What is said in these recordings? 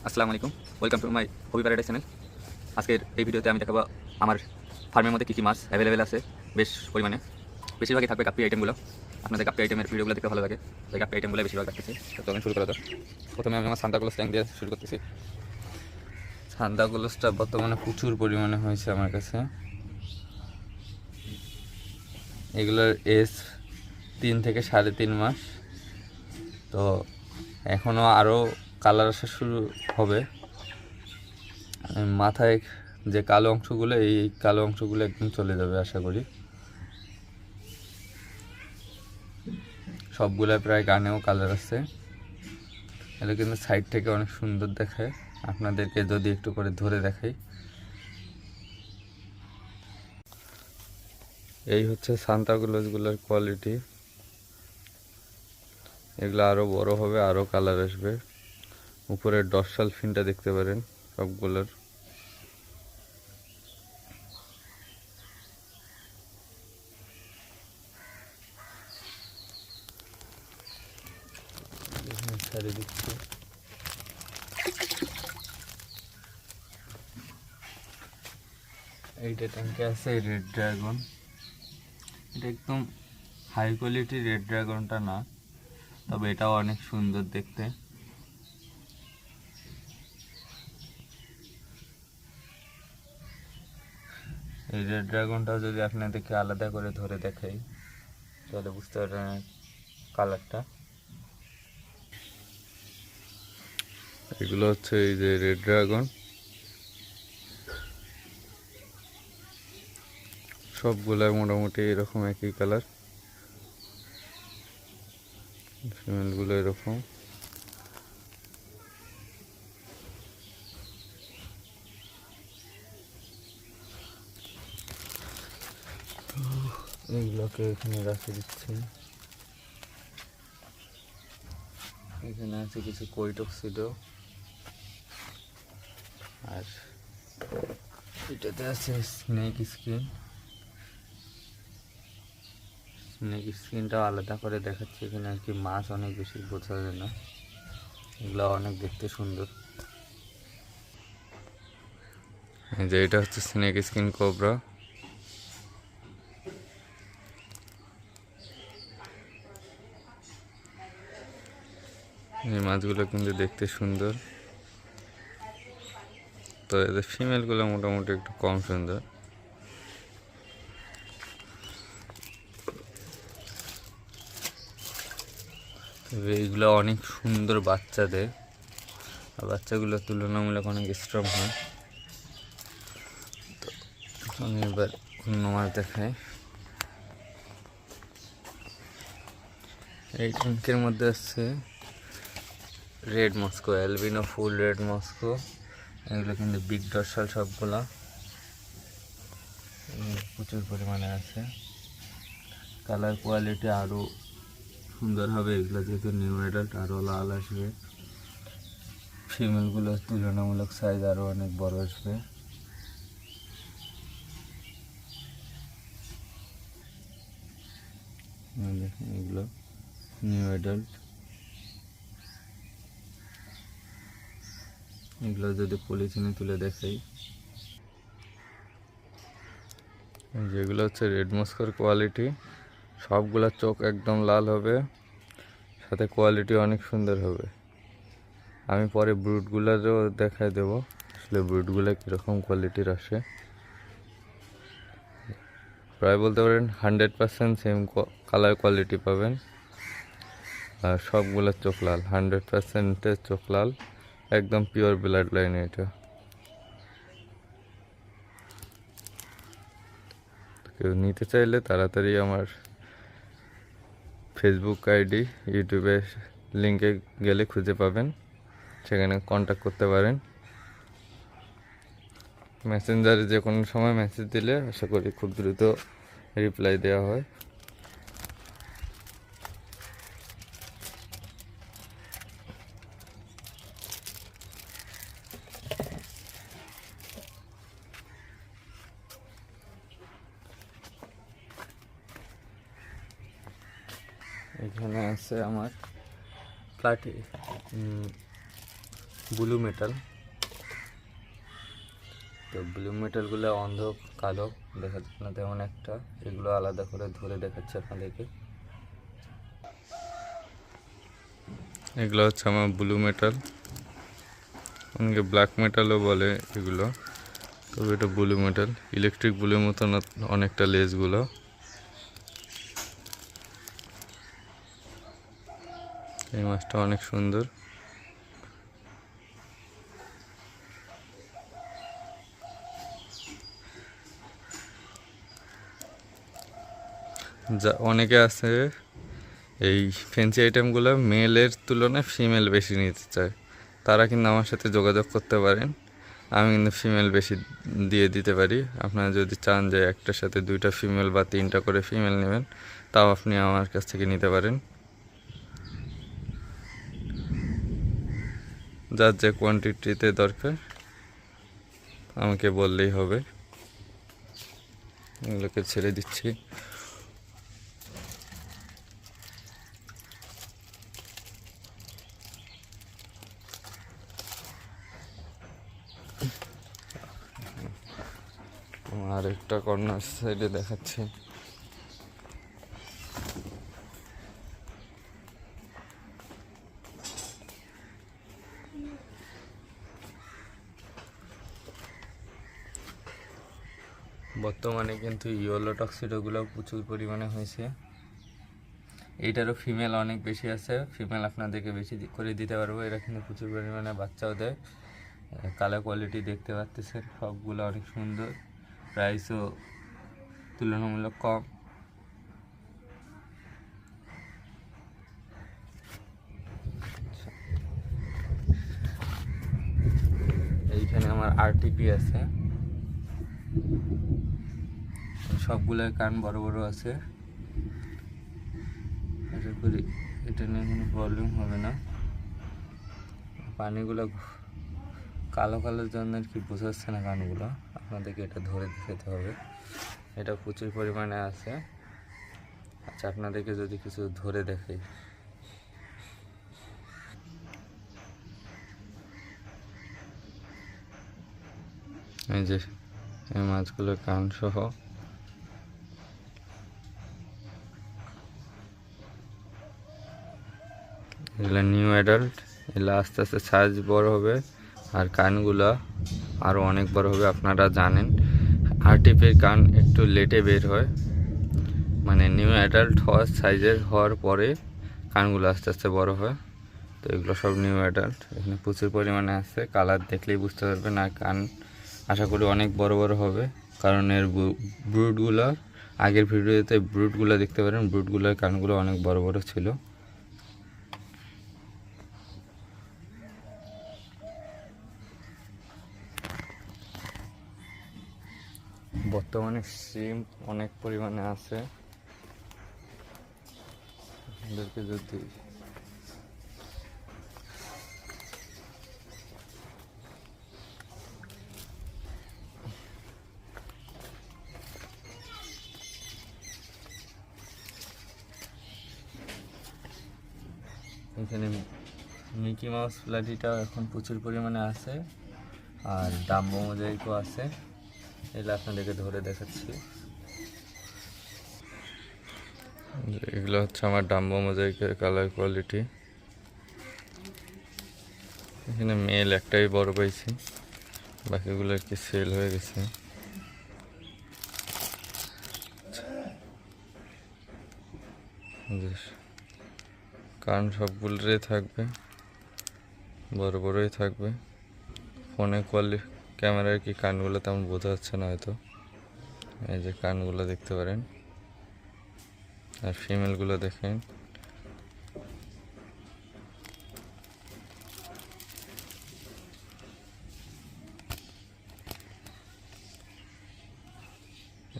আসসালামু আলাইকুম, welcome to my hobby paradise channel. আজকের এই ভিডিওতে আমি দেখাবো আমার ফার্মের মধ্যে কী কী মাছ অ্যাভেলেবেল আছে বেশ পরিমাণে। বেশিরভাগই থাকবে গাপ্পি আইটেমগুলো। আপনাদের গাপ্পি আইটেমের ভিডিওগুলো দেখতে ভালো লাগে, তাই গাপ্পি আইটেমগুলো বেশিরভাগ রাখতেছি। তো চলুন শুরু করা যাক। প্রথমে আমি আমার সান্তাক্লজ ট্যাঙ্ক দিয়ে শুরু করতেছি। সান্তাক্লজটা বর্তমানে প্রচুর পরিমাণে হয়েছে আমার কাছে। এগুলোর এজ 3 থেকে 3.5 মাস। তো এখনও আরও কালার আসা শুরু হবে। মাথায় যে কালো অংশগুলো, এই কালো অংশগুলো একদম চলে যাবে আশা করি। সবগুলো প্রায় গানেও কালার আছে। এটা কিন্তু সাইড থেকে অনেক সুন্দর দেখায়। আপনাদেরকে যদি একটু করে ধরে দেখাই, এই হচ্ছে সান্তাক্লজগুলোর কোয়ালিটি। এগুলো আরও বড় হবে, আরও কালার আসবে। উপরের ডর্সাল ফিনটা দেখতে পারেন সবগুলোর। ছাড়িয়ে দিচ্ছি। এইটা ট্যাঙ্কে আছে রেড ড্রাগন। এটা একদম হাই কোয়ালিটির রেড ড্রাগনটা না, তবে এটাও অনেক সুন্দর দেখতে। এই রেড ড্রাগনটাও যদি আপনাদেরকে আলাদা করে ধরে দেখাই তাহলে বুঝতে পারবেন কালারটা। এগুলো হচ্ছে এই যে রেড ড্রাগন, সবগুলাই মোটামুটি এরকম একই কালার। ফিমেলগুলো এরকম। এইগুলোকে এখানে রাখে দিচ্ছি। এখানে আছে কিছু কৈটক্সিডো, আর এটাতে আছে স্নেক স্কিন। স্নেক স্কিনটা আলাদা করে দেখাচ্ছি এখানে আর কি, মাছ অনেক বেশি বোঝা যায় না। এগুলো অনেক দেখতে সুন্দর। এই যে এটা হচ্ছে স্নেক স্কিন কোবরা। এই মাছগুলো কিন্তু দেখতে সুন্দর, তো এদের ফিমেলগুলো মোটামুটি একটু কম সুন্দর। তবে এইগুলো অনেক সুন্দর বাচ্চা দেয়, আর বাচ্চাগুলো তুলনামূলক অনেক স্ট্রং হয়। তো আমি এবার অন্য মাছ দেখাই। এই ট্যাঙ্কের মধ্যে আছে রেড মস্কো, অ্যালবিনো ফুল রেড মস্কো। এগুলো কিন্তু বিগ ডর্সাল সবগুলা, প্রচুর পরিমাণে আছে। কালার কোয়ালিটি আরও সুন্দর হবে এগুলো, যেহেতু নিউ অ্যাডাল্ট আরও লাল আসবে। ফিমেলগুলো তুলনামূলক সাইজ আরও অনেক বড় আসবে। দেখুন এগুলো নিউ অ্যাডাল্ট। এগুলো যদি পলিথিনে তুলে দেখাই, যেগুলো হচ্ছে রেড মস্কোর কোয়ালিটি, সবগুলা চোখ একদম লাল হবে, সাথে কোয়ালিটি অনেক সুন্দর হবে। আমি পরে ব্রুডগুলোরও দেখাই দেবো আসলে ব্রুডগুলো কীরকম কোয়ালিটির আসে। প্রায় বলতে পারেন 100% সেম কালার কোয়ালিটি পাবেন। আর সবগুলোর চোখ লাল, 100% চোখ লাল, একদম পিওর ব্লাড লাইন এটা। কেউ নিতে চাইলে তাড়াতাড়ি আমার ফেসবুক আইডি, ইউটিউবে লিঙ্কে গেলে খুঁজে পাবেন, সেখানে কন্ট্যাক্ট করতে পারেন। মেসেঞ্জারে যে কোনো সময় মেসেজ দিলে আশা করি খুব দ্রুত রিপ্লাই দেওয়া হয়। এখানে আছে আমার ব্লু মেটাল। তো ব্লু মেটালগুলো অন্ধ কালো দেখা যাচ্ছে না তেমন একটা, এগুলো আলাদা করে ধরে দেখাচ্ছে আপনাদেরকে। এগুলো হচ্ছে আমার ব্লু মেটাল, অনেকে ব্ল্যাক মেটালও বলে এগুলো, তবে এটা ব্লু মেটাল। ইলেকট্রিক ব্লুর মতন অনেকটা লেজগুলো। এই মাছটা অনেক সুন্দর। যা অনেকে আছে এই ফ্যান্সি আইটেমগুলো মেলের তুলনায় ফিমেল বেশি নিতে চায়, তারা কিন্তু আমার সাথে যোগাযোগ করতে পারেন। আমি কিন্তু ফিমেল বেশি দিয়ে দিতে পারি। আপনারা যদি চান যে একটার সাথে 2টা ফিমেল বা 3টা করে ফিমেল নেবেন, তাও আপনি আমার কাছ থেকে নিতে পারেন। যার যে কোয়ান্টিটিতে দরকার আমাকে বললেই হবে। এগুলোকে ছেড়ে দিচ্ছি। আর একটা কর্নার সাইডে দেখাচ্ছি। বর্তমানে কিন্তু ইয়েলো টক্সিডোগুলো প্রচুর পরিমাণে হয়েছে। এইটারও ফিমেল অনেক বেশি আছে, ফিমেল আপনাদেরকে বেশি করে দিতে পারবো। এরা কিন্তু প্রচুর পরিমাণে বাচ্চাও দেয়। কালার কোয়ালিটি দেখতে পাচ্ছেন, সবগুলো অনেক সুন্দর, প্রাইসও তুলনামূলক কম। এইখানে আমার আরটিপি আছে, সবগুলোর কান বড় বড় আছে। আশা করি এটা নিয়ে কোনো প্রবলেম হবে না। পানিগুলো কালো কালোর জন্য আর কি বোঝা যাচ্ছে না কানগুলো, আপনাদেরকে এটা ধরে দেখাতে হবে। এটা প্রচুর পরিমাণে আছে। আচ্ছা, আপনাদেরকে যদি কিছু ধরে দেখাই, এই যে এই মাছগুলোর কান সহ। এগুলো নিউ অ্যাডাল্ট, এগুলো আস্তে আস্তে সাইজ বড় হবে আর কানগুলো আরও অনেক বড় হবে। আপনারা জানেন আরটিপির কান একটু লেটে বের হয়, মানে নিউ অ্যাডাল্ট হওয়ার সাইজের হওয়ার পরে কানগুলো আস্তে আস্তে বড় হয়। তো এগুলো সব নিউ অ্যাডাল্ট, এখানে প্রচুর পরিমাণে আছে, কালার দেখলেই বুঝতে পারবেন। আর কান আশা করি অনেক বড় বড় হবে, কারণ এর ব্রুডগুলো আগের ভিডিওতে ব্রুডগুলো দেখতে পারেন, ব্রুডগুলোর কানগুলো অনেক বড় বড় ছিল। বর্তমানে সিম অনেক পরিমাণে আছে, আপনাদেরকে যদি এখানে মিকি মাউস ফ্ল্যাটিটাও এখন প্রচুর পরিমাণে আছে, আর ডাম্বো মোজাইকও আছে। এগুলো আপনাদেরকে ধরে দেখাচ্ছি। এগুলো হচ্ছে আমার ডাম্বো মোজাইকের কালার কোয়ালিটি। এখানে মেল একটাই বড় পাইছি, বাকিগুলো আর কি সেল হয়ে গেছে। কারণ সবগুলোরই থাকবে, বড় বড়ই থাকবে। ফোনে ক্যামেরার কি কানগুলো তেমন বোঝা যাচ্ছে না হয়তো। এই যে কানগুলো দেখতে পারেন, আর ফিমেলগুলো দেখেন।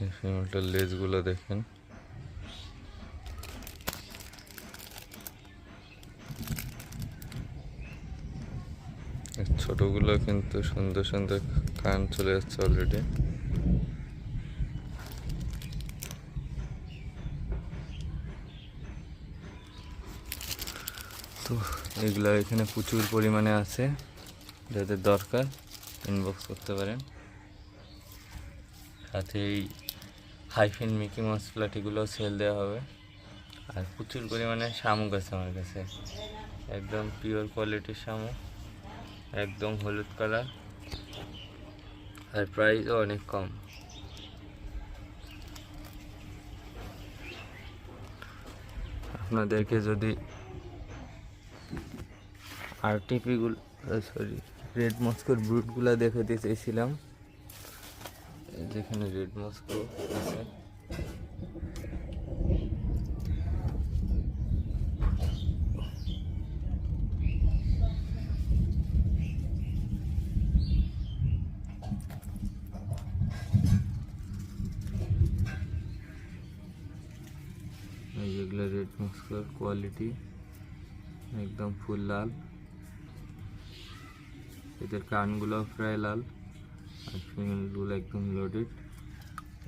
এই ফিমেলটার লেজগুলো দেখেন। ছোটগুলো কিন্তু সুন্দর সুন্দর কান চলে যাচ্ছে অলরেডি। তো এগুলো এখানে প্রচুর পরিমাণে আছে। যাদের দরকার ইনবক্স করতে পারেন। সাথে এই হাইফিন মিকি মাউস প্লাটিগুলো সেল দেওয়া হবে। আর প্রচুর পরিমাণে শামুক আছে আমার কাছে, একদম পিওর কোয়ালিটির শামুক, একদম হলুদ কালার, আর প্রাইসও অনেক কম। আপনাদেরকে যদি আরটিপিগুলো রেড মস্কোর ব্রুটগুলো দেখাতে চেয়েছিলাম, যেখানে রেড মস্কো আছে। যেগুলো রেড মস্কোর কোয়ালিটি, একদম ফুল লাল, এদের কানগুলো প্রায় লাল, আর ফিমেলগুলো একদম লোডেড।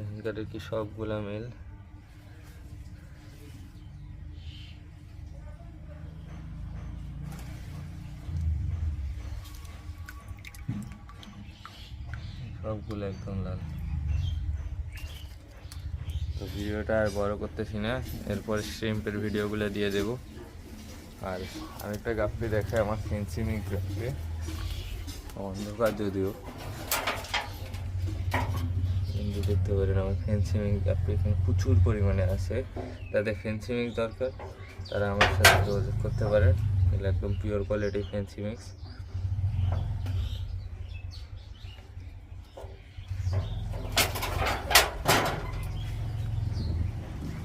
এখানকার কি সবগুলা মেল। সবগুলো একদম লাল। তো ভিডিওটা আর বড় করতেছি না, এরপর শ্রিম্পের ভিডিওগুলো দিয়ে দেব। আর আরেকটা গাপ্পি দেখে আমার ফেন্সিমিক গাপ্পি, অন্ধকার যদিও কিন্তু দেখতে পারেন আমার ফেন্সিমিক গাপ্পি এখানে প্রচুর পরিমাণে আছে। যাদের ফেন্সিমিক দরকার তারা আমার সাথে যোগাযোগ করতে পারেন। এগুলো একদম পিওর কোয়ালিটি ফেন্সিমিক্স।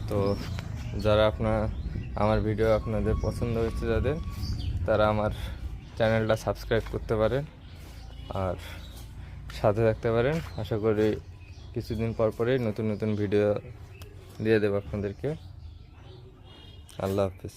তো যারা আমার ভিডিও আপনাদের পছন্দ হয়েছে যাদের, তারা আমার চ্যানেলটা সাবস্ক্রাইব করতে পারেন আর সাথে থাকতে পারেন। আশা করি কিছুদিন পর পরেই নতুন নতুন ভিডিও দিয়ে দেবো আপনাদেরকে। আল্লাহ হাফিজ।